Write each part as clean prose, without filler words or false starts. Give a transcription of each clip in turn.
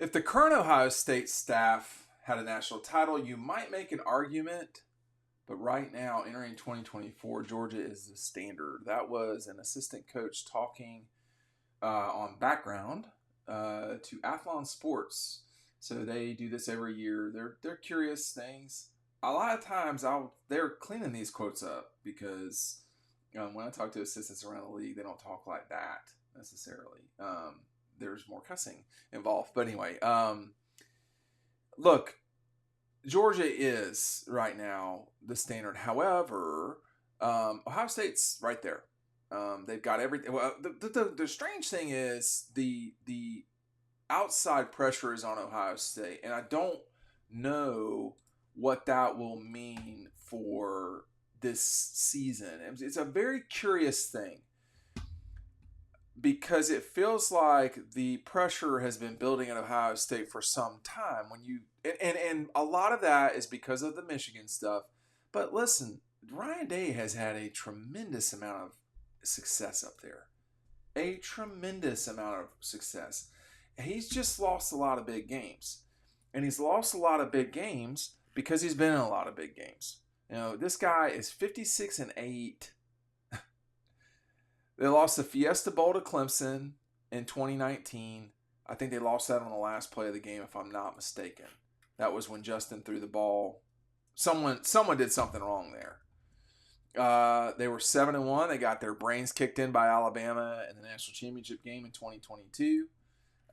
If the current Ohio State staff had a national title, you might make an argument, but right now, entering 2024, Georgia is the standard. That was an assistant coach talking on background to Athlon Sports. So they do this every year. They're curious things. A lot of times, they're cleaning these quotes up because when I talk to assistants around the league, they don't talk like that necessarily. There's more cussing involved. But anyway, look, Georgia is right now the standard. However, Ohio State's right there. They've got everything. Well, the strange thing is the outside pressure is on Ohio State, and I don't know what that will mean for this season. It's a very curious thing because it feels like the pressure has been building at Ohio State for some time. And a lot of that is because of the Michigan stuff. But listen, Ryan Day has had a tremendous amount of success up there. A tremendous amount of success. He's just lost a lot of big games. And he's lost a lot of big games because he's been in a lot of big games. You know, this guy is 56-8. They lost the Fiesta Bowl to Clemson in 2019. I think they lost that on the last play of the game, if I'm not mistaken. That was when Justin threw the ball. Someone did something wrong there. They were 7-1. They got their brains kicked in by Alabama in the national championship game in 2022.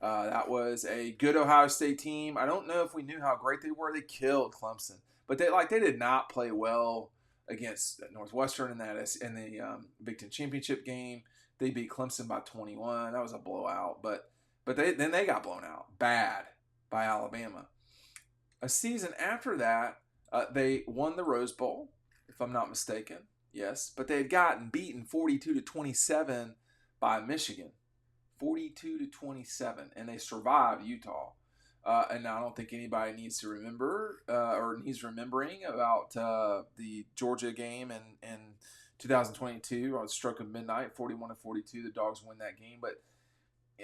That was a good Ohio State team. I don't know if we knew how great they were. They killed Clemson, but they did not play well against Northwestern in the Big Ten championship game. They beat Clemson by 21. That was a blowout, but they got blown out bad by Alabama. A season after that, they won the Rose Bowl, if I'm not mistaken. Yes, but they had gotten beaten 42-27 by Michigan. 42-27, and they survived Utah. And I don't think anybody needs to remember or needs remembering about the Georgia game in 2022 on the stroke of midnight, 41-42. The Dogs win that game, but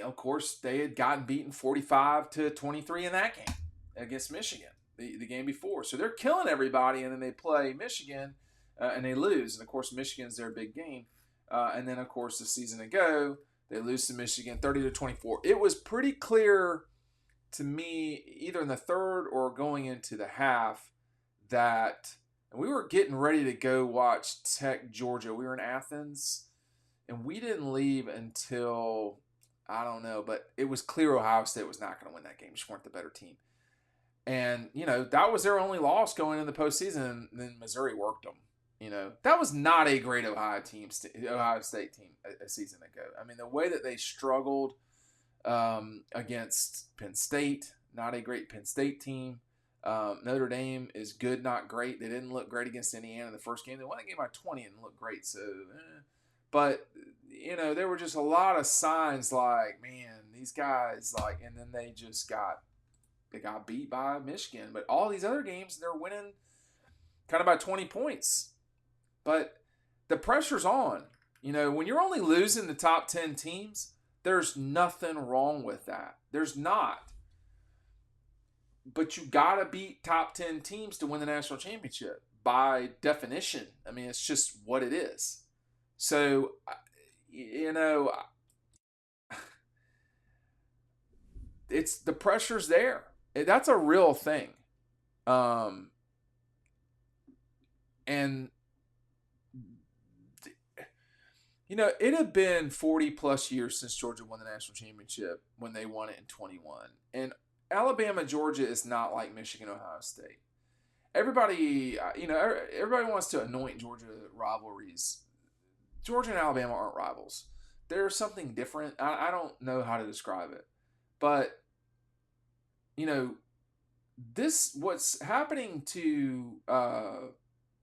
of course they had gotten beaten 45-23 in that game against Michigan, the game before. So they're killing everybody, and then they play Michigan and they lose. And of course, Michigan's their big game. And then of course the season ago they lose to Michigan 30-24. It was pretty clear to me, either in the third or going into the half, that we were getting ready to go watch Tech Georgia. We were in Athens, and we didn't leave until, I don't know, but it was clear Ohio State was not going to win that game. Just weren't the better team. And, that was their only loss going in the postseason, and then Missouri worked them. That was not a great Ohio State team a season ago. I mean, the way that they struggled against Penn State, not a great Penn State team. Notre Dame is good, not great. They didn't look great against Indiana in the first game. They won the game by 20 and looked great. So, but there were just a lot of signs like, man, these guys and then they got beat by Michigan. But all these other games, they're winning kind of by 20 points. But the pressure's on. When you're only losing the top 10 teams, there's nothing wrong with that. There's not. But you got to beat top 10 teams to win the national championship by definition. I mean, it's just what it is. So, it's the pressure's there. That's a real thing. And it had been 40 plus years since Georgia won the national championship when they won it in 21. And Alabama, Georgia is not like Michigan, Ohio State. Everybody wants to anoint Georgia rivalries. Georgia and Alabama aren't rivals. There's something different. I don't know how to describe it. But, what's happening to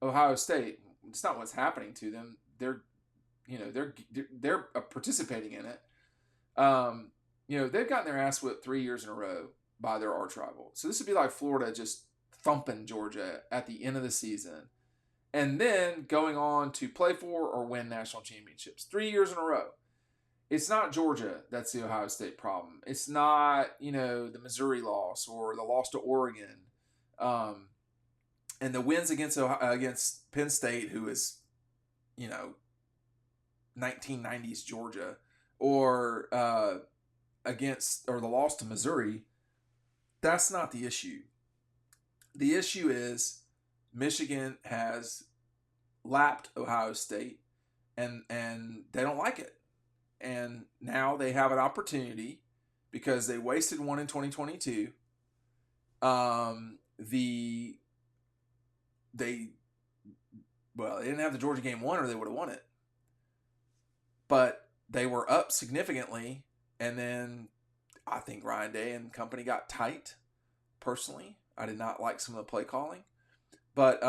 Ohio State, it's not what's happening to them. They're participating in it. They've gotten their ass whipped 3 years in a row by their arch rival. So this would be like Florida just thumping Georgia at the end of the season and then going on to play for or win national championships 3 years in a row. It's not Georgia that's the Ohio State problem. It's not, the Missouri loss or the loss to Oregon. Um, and the wins against Penn State, who is, you know, 1990s Georgia, or the loss to Missouri, that's not the issue. The issue is Michigan has lapped Ohio State, and they don't like it. And now they have an opportunity because they wasted one in 2022. The they Well, they didn't have the Georgia game won, or they would have won it. But they were up significantly, and then I think Ryan Day and company got tight. Personally, I did not like some of the play calling, but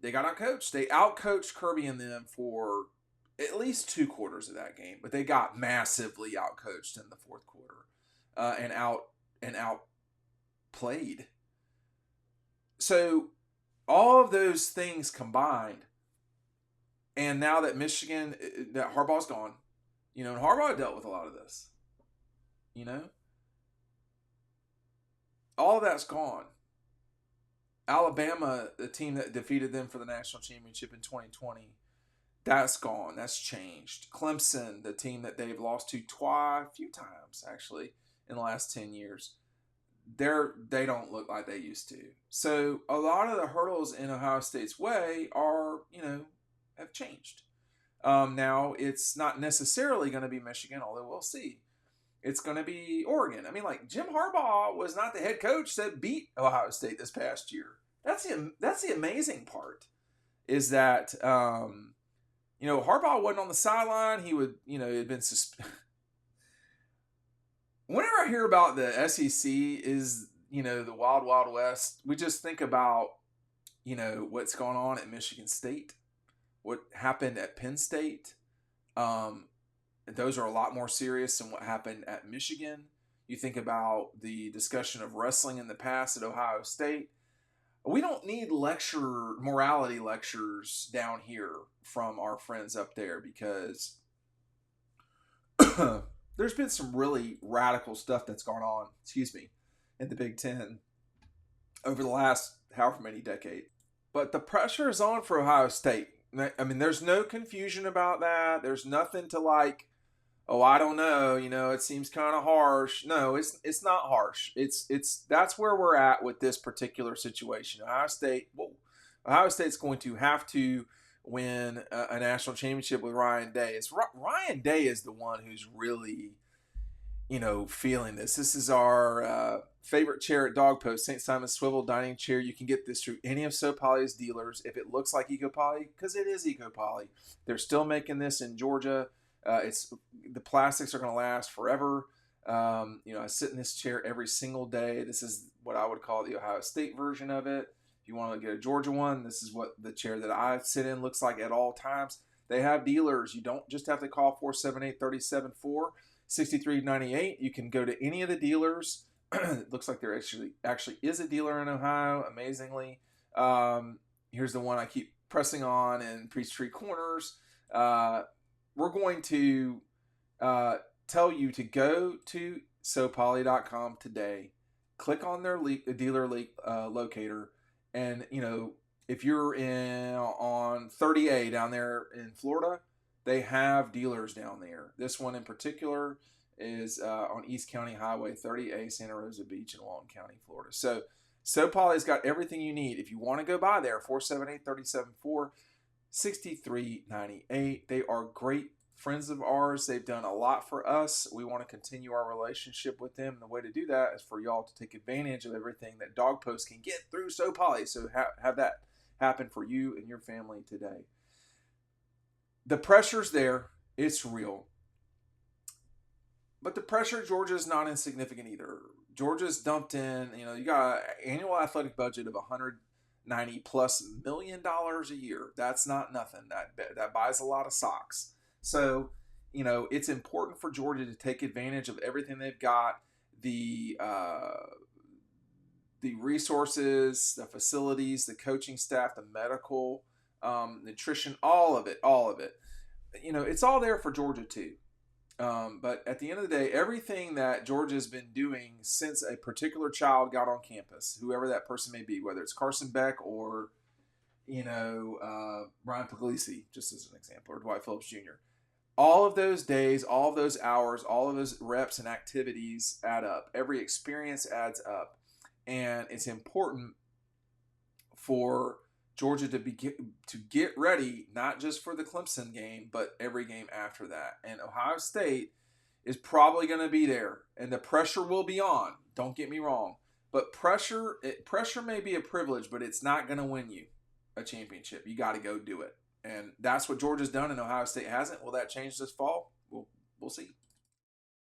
they got outcoached. They outcoached Kirby and them for at least 2 quarters of that game, but they got massively outcoached in the fourth quarter, and outplayed. So all of those things combined, and now that that Harbaugh's gone, and Harbaugh dealt with a lot of this, all of that's gone. Alabama, the team that defeated them for the national championship in 2020, that's gone. That's changed. Clemson, the team that they've lost to a few times actually in the last 10 years, they don't look like they used to. So a lot of the hurdles in Ohio State's way are, have changed. Now it's not necessarily going to be Michigan, although we'll see. It's going to be Oregon. I mean, like, Jim Harbaugh was not the head coach that beat Ohio State this past year. That's the amazing part, is that Harbaugh wasn't on the sideline. He would, had been Whenever I hear about the SEC is, the Wild Wild West, we just think about, what's going on at Michigan State, what happened at Penn State. Those are a lot more serious than what happened at Michigan. You think about the discussion of wrestling in the past at Ohio State. We don't need morality lectures down here from our friends up there, because there's been some really radical stuff that's gone on, in the Big Ten over the last however many decades. But the pressure is on for Ohio State. I mean, there's no confusion about that. There's nothing to like, oh, I don't know, it seems kind of harsh. No, it's not harsh. That's where we're at with this particular situation. Ohio State's going to have to win a national championship with Ryan Day. Ryan Day is the one who's really, feeling this. This is our favorite chair at Dawg Post, St. Simon's Swivel Dining Chair. You can get this through any of SoPoly's dealers. If it looks like EcoPoly, because it is EcoPoly, they're still making this in Georgia. The plastics are going to last forever. I sit in this chair every single day. This is what I would call the Ohio State version of it. If you want to get a Georgia one, this is what the chair that I sit in looks like at all times. They have dealers. You don't just have to call 478-374-6398. You can go to any of the dealers. It looks like there actually is a dealer in Ohio, amazingly. Here's the one I keep pressing on in Peachtree Corners. We're going to tell you to go to SoPoly.com today, click on their dealer locator, and if you're on 30A down there in Florida, they have dealers down there. This one in particular is on East County Highway 30A, Santa Rosa Beach in Walton County, Florida. So SoPoly's got everything you need. If you want to go by there, 478-374-6398. They are great friends of ours. They've done a lot for us. We want to continue our relationship with them. And the way to do that is for y'all to take advantage of everything that Dawg Post can get through SoPoly. So have that happen for you and your family today. The pressure's there. It's real. But the pressure at Georgia is not insignificant either. Georgia's dumped in, you got an annual athletic budget of $190+ million a year. That's not nothing. That buys a lot of socks. So, it's important for Georgia to take advantage of everything they've got, the resources, the facilities, the coaching staff, the medical, nutrition, all of it. It's all there for Georgia too. But at the end of the day, everything that Georgia's been doing since a particular child got on campus, whoever that person may be, whether it's Carson Beck or Ryan Puglisi, just as an example, or Dwight Phillips Jr. All of those days, all of those hours, all of those reps and activities add up. Every experience adds up, and it's important for Georgia to get ready, not just for the Clemson game, but every game after that. And Ohio State is probably going to be there, and the pressure will be on. Don't get me wrong, but pressure may be a privilege, but it's not going to win you a championship. You got to go do it, and that's what Georgia's done, and Ohio State hasn't. Will that change this fall? We'll see.